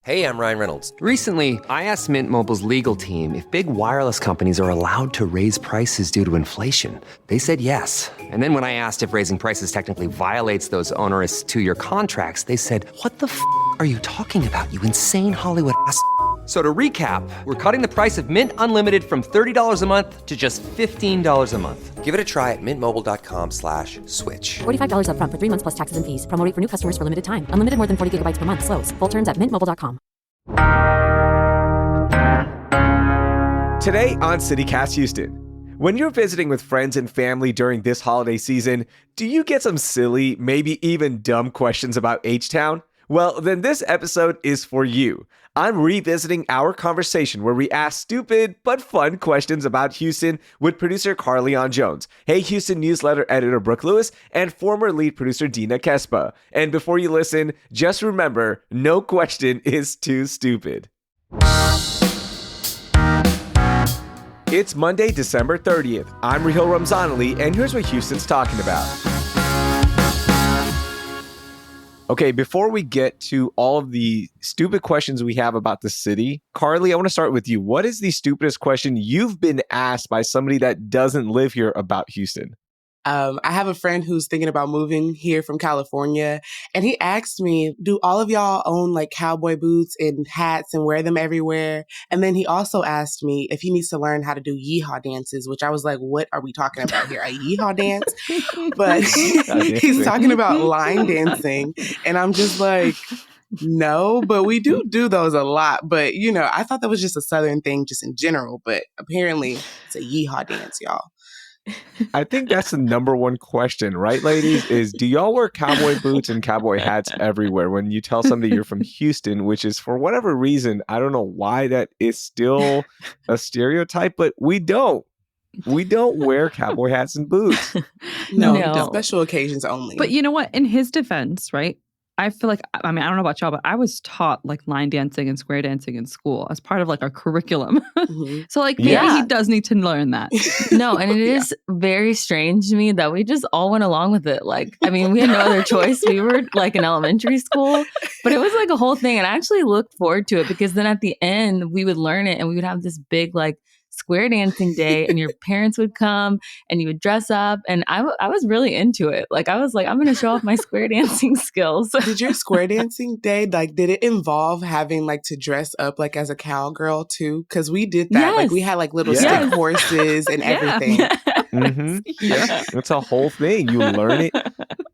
Hey, I'm Ryan Reynolds. Recently, I asked Mint Mobile's legal team if big wireless companies are allowed to raise prices due to inflation. They said yes. And then when I asked if raising prices technically violates those onerous 2-year contracts, they said, "What the f*** are you talking about, you insane Hollywood ass?" So to recap, we're cutting the price of Mint Unlimited from $30 a month to just $15 a month. Give it a try at mintmobile.com/switch. $45 up front for 3 months plus taxes and fees. Promo rate for new customers for limited time. Unlimited more than 40 gigabytes per month. Slows full terms at mintmobile.com. Today on CityCast Houston, when you're visiting with friends and family during this holiday season, do you get some silly, maybe even dumb questions about H-Town? Well, then this episode is for you. I'm revisiting our conversation where we ask stupid but fun questions about Houston with producer Carlignon Jones, Hey Houston newsletter editor Brooke Lewis, and former lead producer Dina Kesbeh. And before you listen, just remember, no question is too stupid. It's Monday, December 30th. I'm Raheel Ramzanali, and here's what Houston's talking about. Okay, before we get to all of the stupid questions we have about the city, Carly, I want to start with you. What is the stupidest question you've been asked by somebody that doesn't live here about Houston? I have a friend who's thinking about moving here from California, and he asked me, do all of y'all own like cowboy boots and hats and wear them everywhere? And then he also asked me if he needs to learn how to do yeehaw dances, which I was like, what are we talking about here? A yeehaw dance? But he's talking about line dancing, and I'm just like, no, but we do those a lot. But, you know, I thought that was just a Southern thing just in general, but apparently it's a yeehaw dance, y'all. I think that's the number one question, right, ladies? Is do y'all wear cowboy boots and cowboy hats everywhere when you tell somebody you're from Houston, which is for whatever reason, I don't know why that is still a stereotype, but we don't. We don't wear cowboy hats and boots. No. Special occasions only. But you know what? In his defense, right? I feel like, I mean, I don't know about y'all, but I was taught like line dancing and square dancing in school as part of like our curriculum. Mm-hmm. So like maybe he does need to learn that. No, and it is very strange to me that we just all went along with it. Like, I mean, we had no other choice. We were like in elementary school, but it was like a whole thing. And I actually looked forward to it because then at the end we would learn it and we would have this big like square dancing day and your parents would come and you would dress up and I was really into it. Like I was like, I'm going to show off my square dancing skills. Did your square dancing day, like did it involve having like to dress up like as a cowgirl too? Because we did that. Yes. Like we had like little stick horses and everything. Mm-hmm. Yeah. It's a whole thing. You learn it.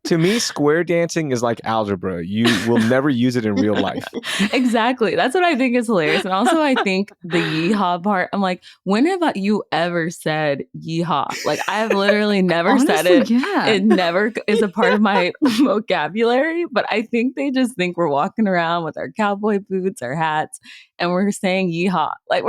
To me, square dancing is like algebra. You will never use it in real life. Exactly. That's what I think is hilarious. And also I think the yeehaw part, I'm like, when have you ever said yeehaw? Like I've literally never said it. Yeah. It never is a part of my vocabulary, but I think they just think we're walking around with our cowboy boots, our hats, and we're saying yeehaw. Like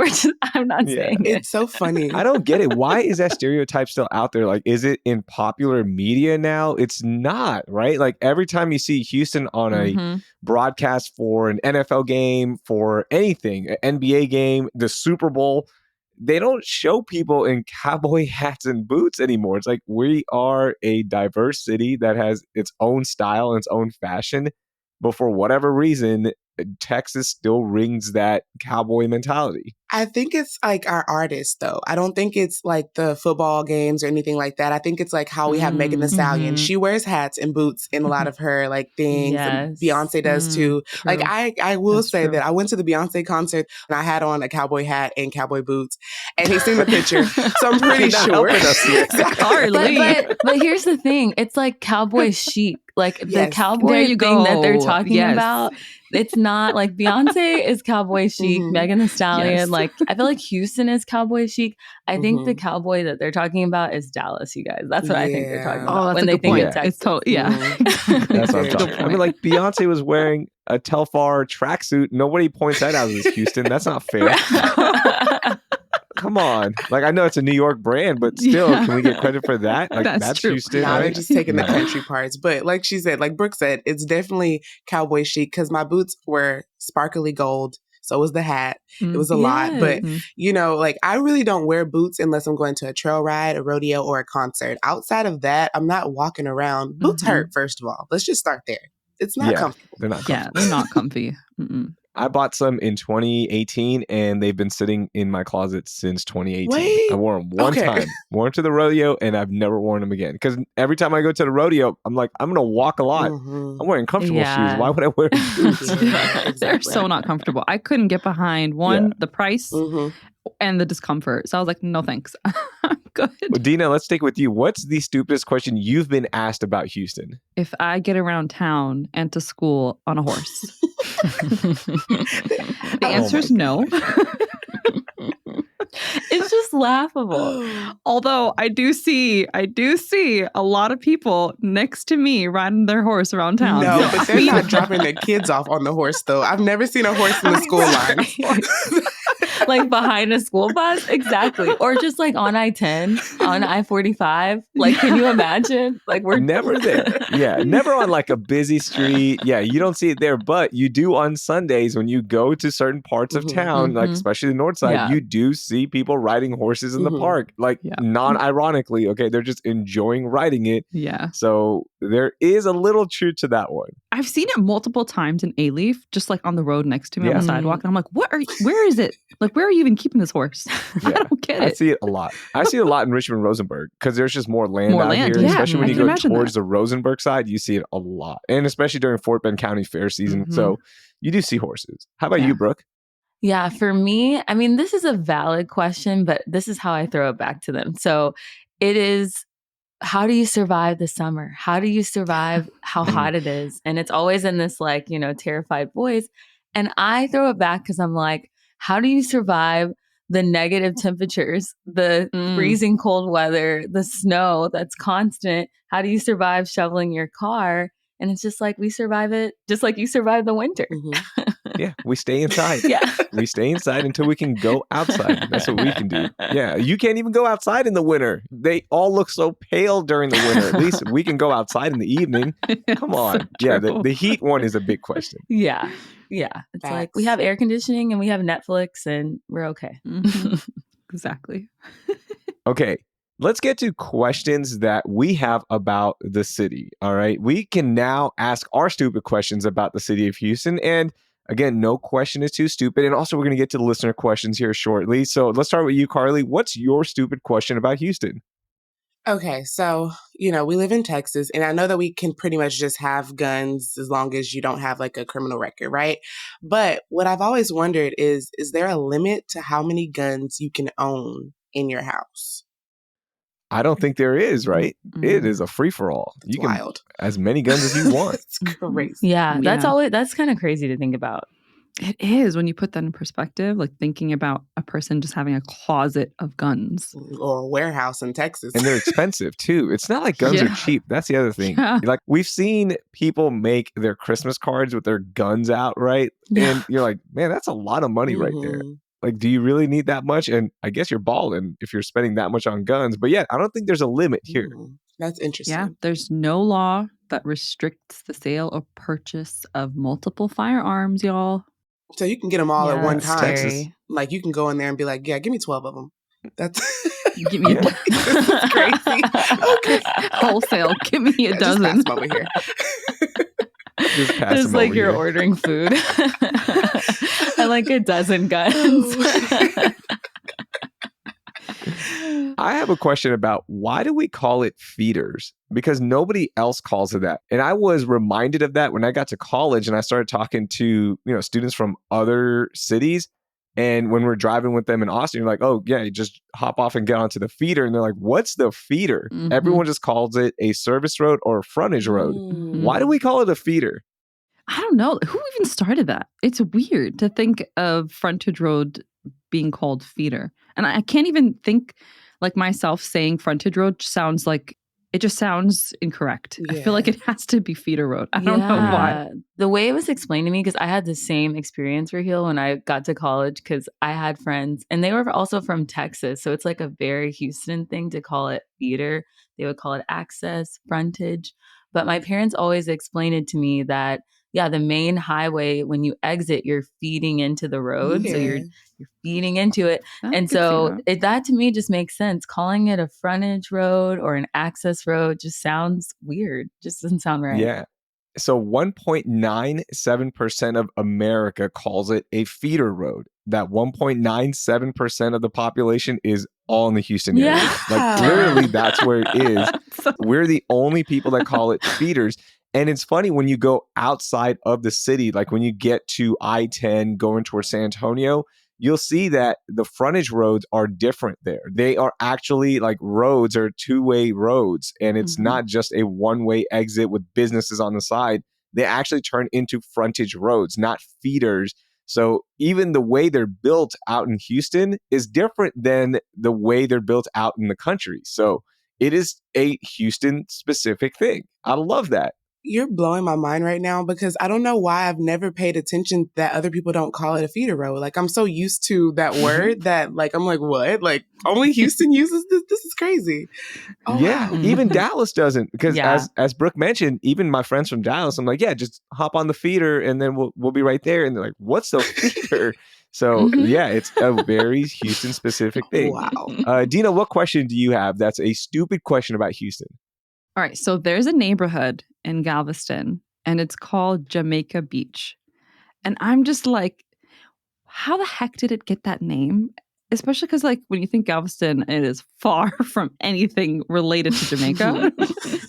I'm not saying it. It's so funny. I don't get it. Why is that stereotype still out there? Like, is it in popular media now? It's not, right? Like every time you see Houston on a broadcast for an NFL game, for anything, an NBA game, the Super Bowl, they don't show people in cowboy hats and boots anymore. It's like we are a diverse city that has its own style and its own fashion. But for whatever reason, Texas still rings that cowboy mentality. I think it's like our artists, though. I don't think it's like the football games or anything like that. I think it's like how we have Megan Thee Stallion. She wears hats and boots in a lot of her like things. Yes. Beyonce does too. True. Like I will say that I went to the Beyonce concert and I had on a cowboy hat and cowboy boots, and he's seen the picture, so I'm pretty sure. But here's the thing: it's like cowboy chic. Like the cowboy thing that they're talking about, it's not like Beyonce is cowboy chic, Megan Thee Stallion. Yes. Like I feel like Houston is cowboy chic. I think the cowboy that they're talking about is Dallas, you guys. That's what I think they're talking about when they think it's Texas. That's what I'm talking about. I mean, like Beyonce was wearing a Telfar tracksuit. Nobody points that out as Houston. That's not fair. Come on. Like, I know it's a New York brand, but still, can we get credit for that? Like, that's true. Houston. Nah, they're just taking the country parts. But like she said, like Brooke said, it's definitely cowboy chic because my boots were sparkly gold. So was the hat. It was a lot. But, you know, like I really don't wear boots unless I'm going to a trail ride, a rodeo, or a concert. Outside of that, I'm not walking around. Boots hurt, first of all. Let's just start there. It's not comfortable. They're not comfortable. Yeah, they're not comfy. I bought some in 2018 and they've been sitting in my closet since 2018. Wait. I wore them one time, wore them to the rodeo, and I've never worn them again. Because every time I go to the rodeo, I'm like, I'm going to walk a lot. I'm wearing comfortable shoes. Why would I wear boots? They're so not comfortable. I couldn't get behind the price and the discomfort. So I was like, no thanks. I'm good. Well, Dina, let's stick with you. What's the stupidest question you've been asked about Houston? If I get around town and to school on a horse. The answer is no. It's just laughable. Although I do see a lot of people next to me riding their horse around town. No, but they're not dropping their kids off on the horse, though. I've never seen a horse in the school line. Like behind a school bus? Exactly. Or just like on I-10, on I-45. Like, can you imagine? Like, we're never there. Yeah, never on like a busy street. Yeah, you don't see it there, but you do on Sundays when you go to certain parts of town, like especially the north side, you do see people riding horses in the park. Like, non-ironically, okay, they're just enjoying riding it. Yeah. So there is a little truth to that one. I've seen it multiple times in A-Leaf, just like on the road next to me on the sidewalk. And I'm like, where is it? Like, where are you even keeping this horse? I don't get it. I see it a lot. I see it a lot in Richmond, Rosenberg, because there's just more land out here. Especially when you go towards the Rosenberg side, you see it a lot. And especially during Fort Bend County Fair season. So you do see horses. How about you, Brooke? Yeah, for me, I mean, this is a valid question, but this is how I throw it back to them. So it is, how do you survive the summer? How do you survive how hot it is? And it's always in this like, terrified voice. And I throw it back because I'm like, how do you survive the negative temperatures, the freezing cold weather, the snow that's constant? How do you survive shoveling your car? And it's just like, we survive it just like you survive the winter. Yeah, we stay inside. Yeah. We stay inside until we can go outside. That's what we can do. Yeah, you can't even go outside in the winter. They all look so pale during the winter. At least we can go outside in the evening. Come on. So yeah, the heat one is a big question. Yeah. Yeah. It's like we have air conditioning and we have Netflix and we're okay. Exactly. Okay. Let's get to questions that we have about the city. All right. We can now ask our stupid questions about the city of Houston. And again, no question is too stupid. And also, we're going to get to the listener questions here shortly. So let's start with you, Carly. What's your stupid question about Houston? Okay, so, we live in Texas, and I know that we can pretty much just have guns as long as you don't have like a criminal record, right? But what I've always wondered is there a limit to how many guns you can own in your house? I don't think there is, right? It is a free-for-all. You can wild. As many guns as you want. It's crazy. Yeah, that's kind of crazy to think about. It is when you put that in perspective, like thinking about a person just having a closet of guns. Or a warehouse in Texas. And they're expensive too. It's not like guns are cheap. That's the other thing. Yeah. Like we've seen people make their Christmas cards with their guns out, right? Yeah. And you're like, man, that's a lot of money right there. Like, do you really need that much? And I guess you're balling if you're spending that much on guns. But yeah, I don't think there's a limit here. That's interesting. Yeah, there's no law that restricts the sale or purchase of multiple firearms, y'all. So you can get them all at one time. Texas. Like you can go in there and be like, yeah, give me 12 of them. That's give me this is crazy. Okay. Wholesale. Give me a dozen. Just pass them over here. It's like you're ordering food. And like a dozen guns. I have a question about why do we call it feeders? Because nobody else calls it that. And I was reminded of that when I got to college and I started talking to, students from other cities. And when we're driving with them in Austin, you're like, oh, yeah, you just hop off and get onto the feeder. And they're like, what's the feeder? Everyone just calls it a service road or a frontage road. Why do we call it a feeder? I don't know. Who even started that? It's weird to think of frontage road being called feeder. And I can't even think like myself saying frontage road sounds like it just sounds incorrect. Yeah. I feel like it has to be feeder road. I don't know why. The way it was explained to me, because I had the same experience, Raheel, when I got to college, because I had friends and they were also from Texas. So it's like a very Houston thing to call it feeder. They would call it access, frontage. But my parents always explained it to me that, yeah, the main highway, when you exit, you're feeding into the road. Yeah. So you're feeding into it. And so that to me just makes sense. Calling it a frontage road or an access road just sounds weird. Just doesn't sound right. Yeah. So 1.97% of America calls it a feeder road. That 1.97% of the population is all in the Houston area. Yeah. Like literally that's where it is. We're the only people that call it feeders. And it's funny when you go outside of the city, like when you get to I-10 going towards San Antonio, you'll see that the frontage roads are different there. They are actually like roads or two-way roads, and it's not just a one-way exit with businesses on the side. They actually turn into frontage roads, not feeders. So even the way they're built out in Houston is different than the way they're built out in the country. So it is a Houston-specific thing. I love that. You're blowing my mind right now because I don't know why I've never paid attention that other people don't call it a feeder road. Like I'm so used to that word that like, I'm like, what? Like only Houston uses this? This is crazy. Oh, yeah, wow. even Dallas doesn't because Yeah. as Brooke mentioned, even my friends from Dallas, I'm like, yeah, just hop on the feeder and then we'll be right there. And they're like, what's the feeder? So yeah, it's a very Houston specific thing. Wow. Dina, what question do you have? That's a stupid question about Houston. All right. So there's a neighborhood in Galveston and it's called Jamaica Beach. And I'm just like, how the heck did it get that name? Especially because, like, when you think Galveston, it is far from anything related to Jamaica.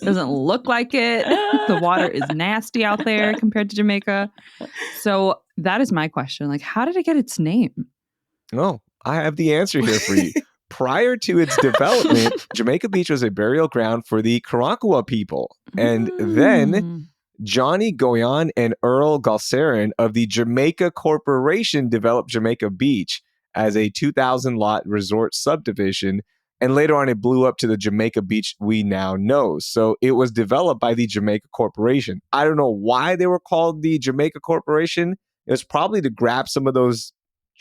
Doesn't look like it. The water is nasty out there compared to Jamaica. So that is my question. Like, how did it get its name? Oh, I have the answer here for you. Prior to its development, Jamaica Beach was a burial ground for the Karankawa people. And then Johnny Goyan and Earl Galceran of the Jamaica Corporation developed Jamaica Beach as a 2,000 lot resort subdivision. And later on, it blew up to the Jamaica Beach we now know. So it was developed by the Jamaica Corporation. I don't know why they were called the Jamaica Corporation. It was probably to grab some of those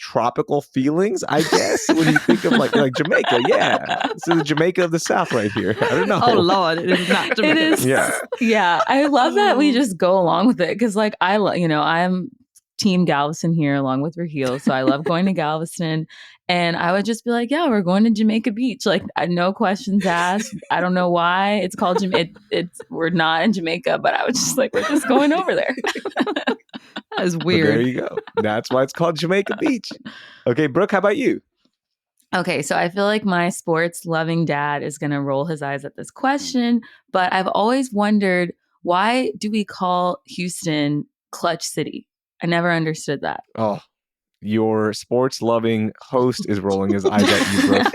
tropical feelings, I guess, when you think of like Jamaica. Yeah. So the Jamaica of the South right here. I don't know. Oh, Lord. It is not Jamaica. It is. Yeah. Yeah. I love that we just go along with it because, like, I'm Team Galveston here along with Raheel. So I love going to Galveston. And I would just be like, yeah, we're going to Jamaica Beach. Like, no questions asked. I don't know why it's called Jamaica. We're not in Jamaica, but I was just like, we're just going over there. That is But weird. there you go. That's why it's called Jamaica Beach. Okay, Brooke, how about you? Okay, so I feel like my sports loving dad is going to roll his eyes at this question, but I've always wondered, why do we call Houston Clutch City? I never understood that. Oh, your sports loving host is rolling his eyes at you, Brooke.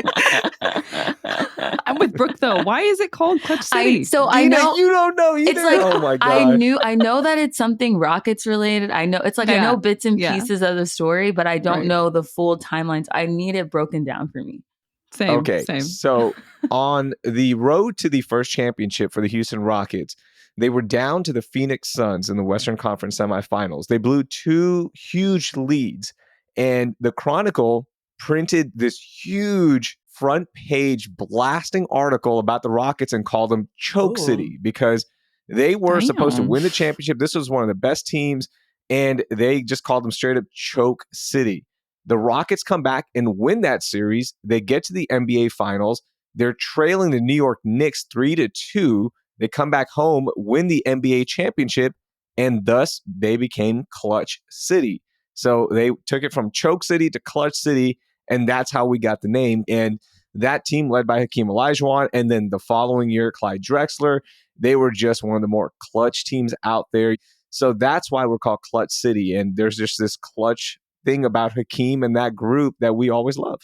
I'm with Brooke, though. Why is it called Clutch City? I know You don't know either. it's like Oh my God. I know that it's something Rockets related. I know it's like I Yeah. know bits and Yeah. pieces of the story, but I don't Right. know the full timelines. I need it broken down for me. Same. Okay, Same. so on the road to the first championship for the Houston Rockets, they were down to the Phoenix Suns in the Western Conference semifinals. They blew 2 huge leads, and the Chronicle printed this huge front page blasting article about the Rockets and called them Choke Ooh. City because they were supposed to Damn. win the championship. This was one of the best teams, and they just called them straight up Choke City. The Rockets come back and win that series. They get to the NBA Finals. They're trailing the New York Knicks 3-2. They come back home, win the NBA championship, and thus they became Clutch City. So they took it from Choke City to Clutch City, and that's how we got the name. And that team led by Hakeem Olajuwon, and then the following year, Clyde Drexler, they were just one of the more clutch teams out there. So that's why we're called Clutch City. And there's just this clutch thing about Hakeem and that group that we always love.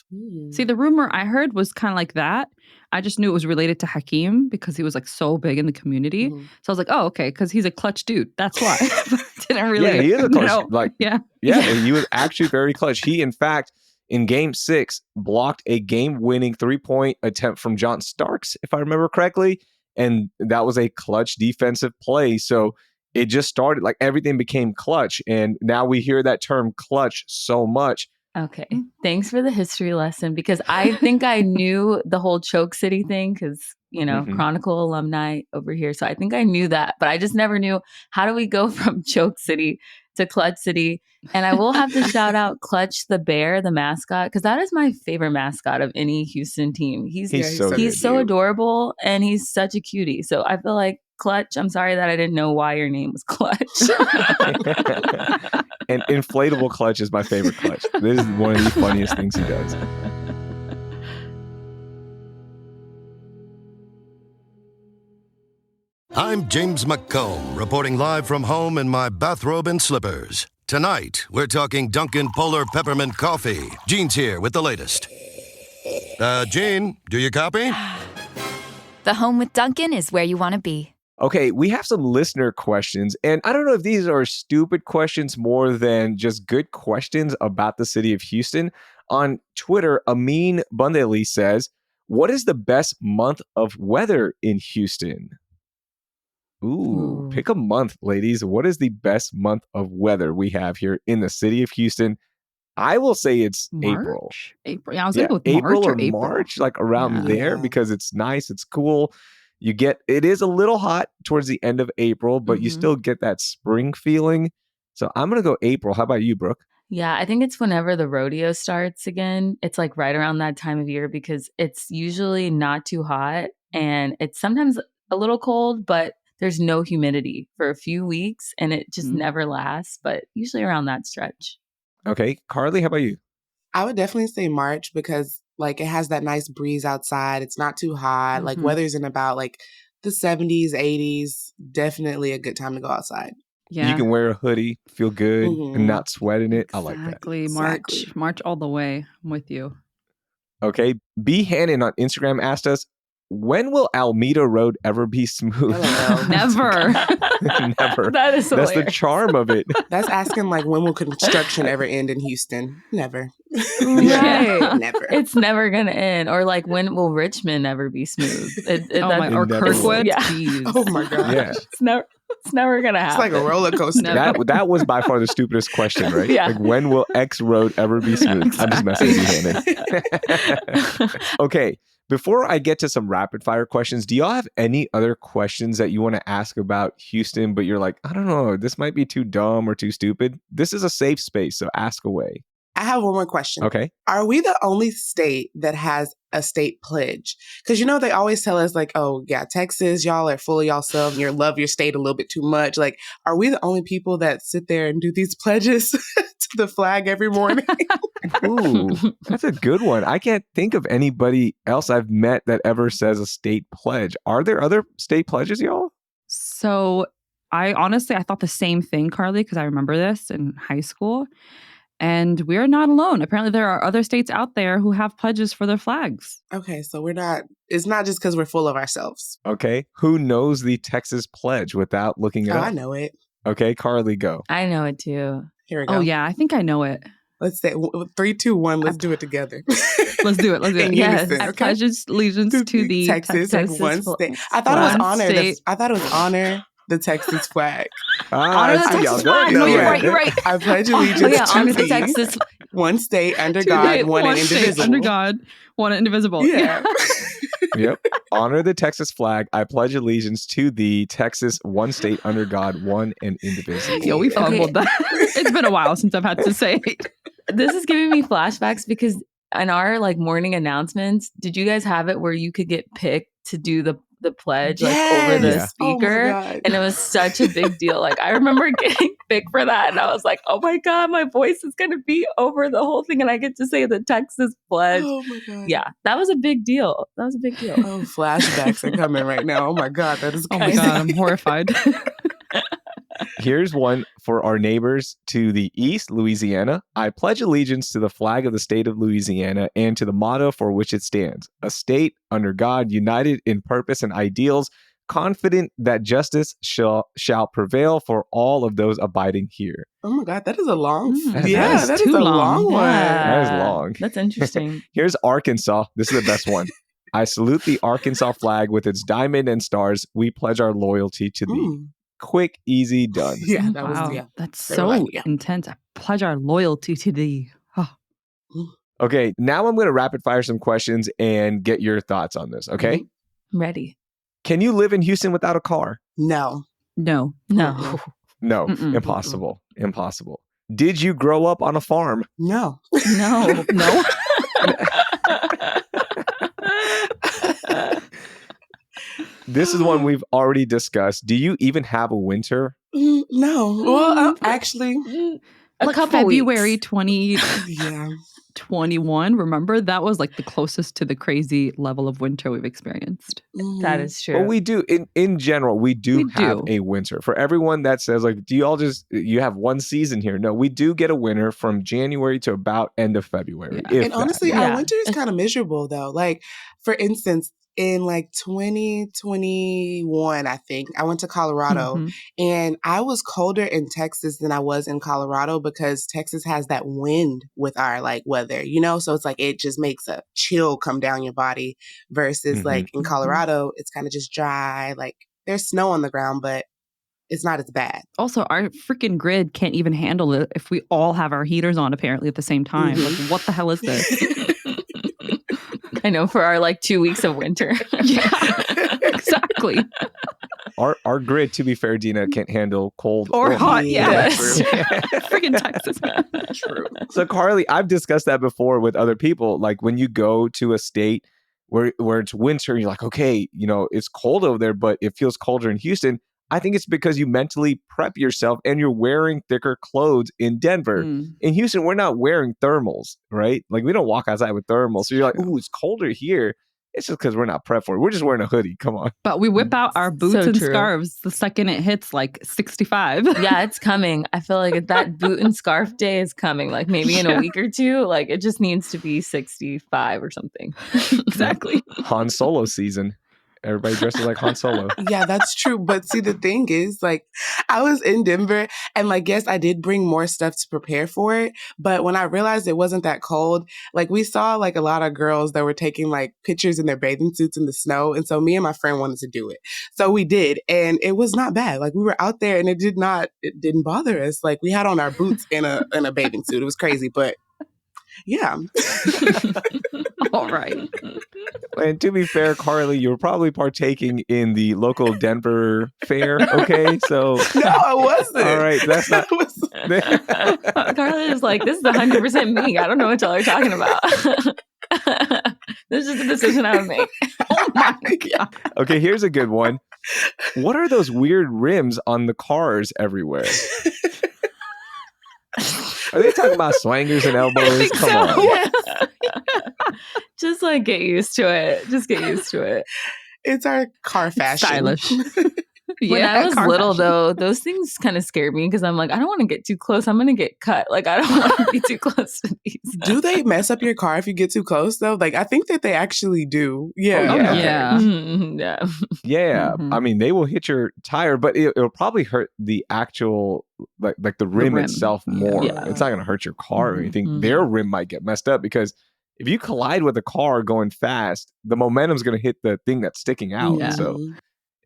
See, the rumor I heard was kind of like that. I just knew it was related to Hakeem because he was like so big in the community. Mhm. So I was like, oh, okay, because he's a clutch dude. That's why. But I didn't really. Yeah, he is a clutch. know. Like, Yeah. yeah, he was actually very clutch. He, in fact, in Game 6, blocked a game-winning 3-point attempt from John Starks, if I remember correctly, and that was a clutch defensive play. So it just started, like everything became clutch, and now we hear that term clutch so much. Okay. Thanks for the history lesson because I think I knew the whole Choke City thing because, Mhm. Chronicle alumni over here. So I think I knew that, but I just never knew how do we go from Choke City to Clutch City. And I will have to shout out Clutch the Bear, the mascot, because that is my favorite mascot of any Houston team. He's Yeah, so so good. He's so cute. adorable and he's such a cutie. So I feel like Clutch. I'm sorry that I didn't know why your name was Clutch. And inflatable Clutch is my favorite Clutch. This is one of the funniest things he does. I'm James McComb, reporting live from home in my bathrobe and slippers. Tonight, we're talking Dunkin' Polar Peppermint Coffee. Gene's here with the latest. Gene, do you copy? The home with Dunkin' is where you want to be. Okay, we have some listener questions, and I don't know if these are stupid questions more than just good questions about the city of Houston. On Twitter, Amin Bundeli says, what is the best month of weather in Houston? Ooh, pick a month, ladies. What is the best month of weather we have here in the city of Houston? I will say it's April. April. Yeah, I was going to go with April March or April. March, like around there, because it's nice, it's cool. It is a little hot towards the end of April, but you still get that spring feeling. So I'm going to go April. How about you, Brooke? Yeah, I think it's whenever the rodeo starts again. It's like right around that time of year because it's usually not too hot and it's sometimes a little cold, but there's no humidity for a few weeks and it just never lasts, but usually around that stretch. Okay. Carly, how about you? I would definitely say March because like it has that nice breeze outside. It's not too hot. Like weather's in about like the 70s, 80s. Definitely a good time to go outside. Yeah. You can wear a hoodie, feel good, and not sweat in it. I like that. March all the way. I'm with you. Okay. B. Hannon on Instagram asked us, when will Alameda Road ever be smooth? Never. Never. That's the charm of it. That's asking like when will construction ever end in Houston? Never. Right. Never. It's never going to end. Or like when will Richmond ever be smooth? Or Kirkwood? Yeah. Oh my gosh. Yeah. It's never going to happen. It's like a roller coaster. That was by far the stupidest question, right? Yeah. Like, when will X road ever be smooth? Exactly. I'm just messing with you, Hannon. Okay. Before I get to some rapid fire questions, do y'all have any other questions that you want to ask about Houston, but you're like, I don't know, this might be too dumb or too stupid? This is a safe space, so ask away. I have one more question. Okay. Are we the only state that has a state pledge? Because, they always tell us like, oh, yeah, Texas, y'all are full of yourselves and you love your state a little bit too much. Like, are we the only people that sit there and do these pledges to the flag every morning? Ooh, that's a good one. I can't think of anybody else I've met that ever says a state pledge. Are there other state pledges, y'all? So I thought the same thing, Carly, because I remember this in high school. And we're not alone. Apparently, there are other states out there who have pledges for their flags. Okay, so it's not just because we're full of ourselves. Okay. Who knows the Texas pledge without looking it up? I know it. Okay, Carly, go. I know it too. Here we go. Oh, yeah, I think I know it. Let's say 3, 2, 1. Let's do it together. Let's do it. In Yes. unison, I okay? pledge allegiance to the Texas one state. I thought it was honor the Texas flag. Honor the Texas flag. No, you're right. I pledge allegiance to honor the Texas. One state under God, one and indivisible. Under God, one and indivisible. Yeah. Yep. Honor the Texas flag. I pledge allegiance to the Texas, one state under God, one and indivisible. Yo, we fumbled that. It's been a while since I've had to say it. This is giving me flashbacks because in our like morning announcements, did you guys have it where you could get picked to do the pledge like over the speaker? And it was such a big deal. Like I remember getting picked for that and I was like, oh my God, my voice is going to be over the whole thing and I get to say the Texas pledge. Oh my God. Yeah, that was a big deal. Oh, flashbacks are coming right now. Oh my God, that is crazy. Oh my God, I'm horrified. Here's one for our neighbors to the east, Louisiana. I pledge allegiance to the flag of the state of Louisiana and to the motto for which it stands, a state under God, united in purpose and ideals, confident that justice shall prevail for all of those abiding here. Oh my God, that is a long. That is a long one. That is long. That's interesting. Here's Arkansas. This is the best one. I salute the Arkansas flag with its diamond and stars. We pledge our loyalty to thee. Quick, easy, done. Yeah, that's so intense. I pledge our loyalty to thee. Oh. Okay, now I'm going to rapid fire some questions and get your thoughts on this, okay? Ready. Can you live in Houston without a car? No. No. Impossible. Impossible. Did you grow up on a farm? No. This is one we've already discussed. Do you even have a winter? No. Well, actually, A like couple February weeks. 2021. Remember, that was like the closest to the crazy level of winter we've experienced. That is true. But we do, in general, we do have a winter. For everyone that says, like, do you all you have one season here? No, we do get a winter from January to about end of February. Yeah. And honestly, our winter is kind of miserable, though. Like, for instance, in like 2021, I think, I went to Colorado and I was colder in Texas than I was in Colorado because Texas has that wind with our like weather, you know? So it's like, it just makes a chill come down your body versus like in Colorado, it's kind of just dry. Like there's snow on the ground, but it's not as bad. Also, our freaking grid can't even handle it if we all have our heaters on apparently at the same time. Like, what the hell is this? I know, for our like 2 weeks of winter. Yeah, exactly. Our grid, to be fair, Dina, can't handle cold or hot. heat. Yes. Freaking Texas. True. So, Carly, I've discussed that before with other people. Like when you go to a state where it's winter, you're like, okay, you know, it's cold over there, but it feels colder in Houston. I think it's because you mentally prep yourself and you're wearing thicker clothes in Denver. In Houston, we're not wearing thermals, right? Like we don't walk outside with thermals. So you're like, ooh, it's colder here. It's just because we're not prepped for it. We're just wearing a hoodie. Come on. But we whip out our boots and scarves the second it hits like 65. Yeah, it's coming. I feel like that boot and scarf day is coming. Like maybe in a week or two. Like it just needs to be 65 or something. Exactly. Han Solo season. Everybody dresses like Han Solo. Yeah, that's true. But see, the thing is, like, I was in Denver and, like, yes, I did bring more stuff to prepare for it. But when I realized it wasn't that cold, like, we saw, like, a lot of girls that were taking, like, pictures in their bathing suits in the snow. And so me and my friend wanted to do it. So we did. And it was not bad. Like, we were out there and it didn't bother us. Like, we had on our boots and a bathing suit. It was crazy. But yeah. All right. And to be fair, Carly, you were probably partaking in the local Denver fair. Okay, so no, I wasn't. All right, that's not. Carly is like, this is 100% me. I don't know what y'all are talking about. This is just a decision I would make. Oh my God. Okay, here's a good one. What are those weird rims on the cars everywhere? Are they talking about swangers and elbows? Come on. Yes. Just like get used to it. Just get used to it. It's our car fashion. Stylish. When I was little, though, those things kind of scared me because I'm like, I don't want to get too close. I'm going to get cut. Like, I don't want to be too close to these. Do they mess up your car if you get too close, though? Like, I think that they actually do. Yeah. Oh, yeah. Yeah. Mm-hmm. Yeah. Yeah. I mean, they will hit your tire, but it'll probably hurt the actual, like the rim itself more. Yeah. It's not going to hurt your car or anything. Their rim might get messed up because if you collide with a car going fast, the momentum's going to hit the thing that's sticking out. Yeah. So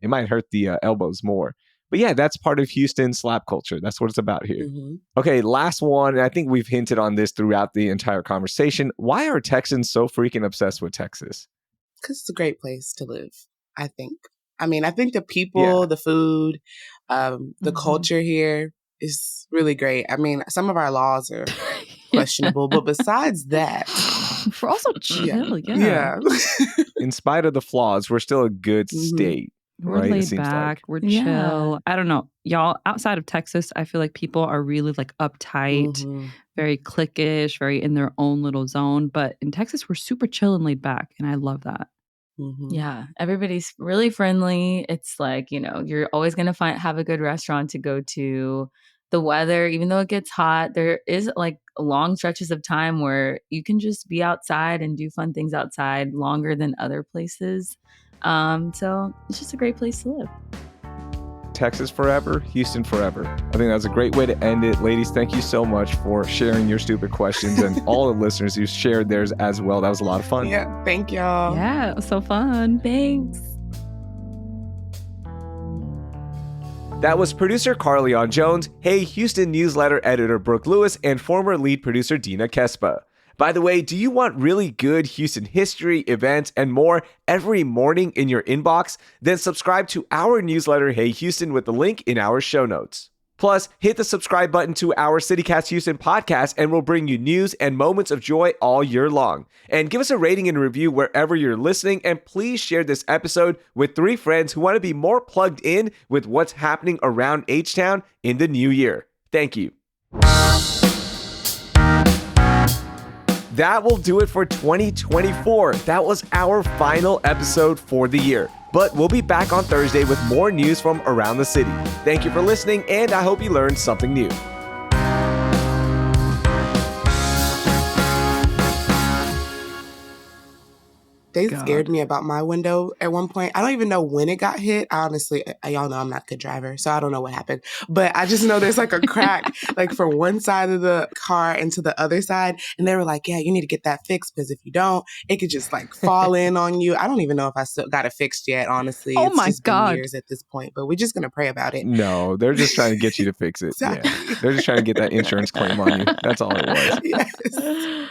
it might hurt the elbows more. But yeah, that's part of Houston slap culture. That's what it's about here. Okay, last one. And I think we've hinted on this throughout the entire conversation. Why are Texans so freaking obsessed with Texas? Because it's a great place to live, I think. I mean, I think the people, the food, the culture here is really great. I mean, some of our laws are questionable, but besides that, we're also chill. Yeah. In spite of the flaws, we're still a good state. We're right? laid back. We're chill. I don't know. Y'all, outside of Texas, I feel like people are really like uptight, very cliquish, very in their own little zone. But in Texas, we're super chill and laid back. And I love that. Yeah. Everybody's really friendly. It's like, you know, you're always going to have a good restaurant to go to. The weather, even though it gets hot, there is like long stretches of time where you can just be outside and do fun things outside longer than other places. So it's just a great place to live. Texas forever, Houston forever. I think that's a great way to end it. Ladies, thank you so much for sharing your stupid questions and all the listeners who shared theirs as well. That was a lot of fun. Yeah, thank y'all. Yeah, it was so fun. Thanks. That was producer Carlignon Jones, Hey Houston newsletter editor Brooke Lewis, and former lead producer Dina Kesbeh. By the way, do you want really good Houston history, events, and more every morning in your inbox? Then subscribe to our newsletter, Hey Houston, with the link in our show notes. Plus, hit the subscribe button to our CityCast Houston podcast and we'll bring you news and moments of joy all year long. And give us a rating and review wherever you're listening. And please share this episode with 3 friends who want to be more plugged in with what's happening around H-Town in the new year. Thank you. That will do it for 2024. That was our final episode for the year. But we'll be back on Thursday with more news from around the city. Thank you for listening, and I hope you learned something new. They scared me about my window at one point. I don't even know when it got hit. Honestly, y'all know I'm not a good driver, so I don't know what happened. But I just know there's like a crack like from one side of the car into the other side. And they were like, yeah, you need to get that fixed because if you don't, it could just like fall in on you. I don't even know if I still got it fixed yet, honestly. Oh it's my just God. been years at this point, but we're just going to pray about it. No, they're just trying to get you to fix it. Exactly. Yeah. They're just trying to get that insurance claim on you. That's all it was. Yes.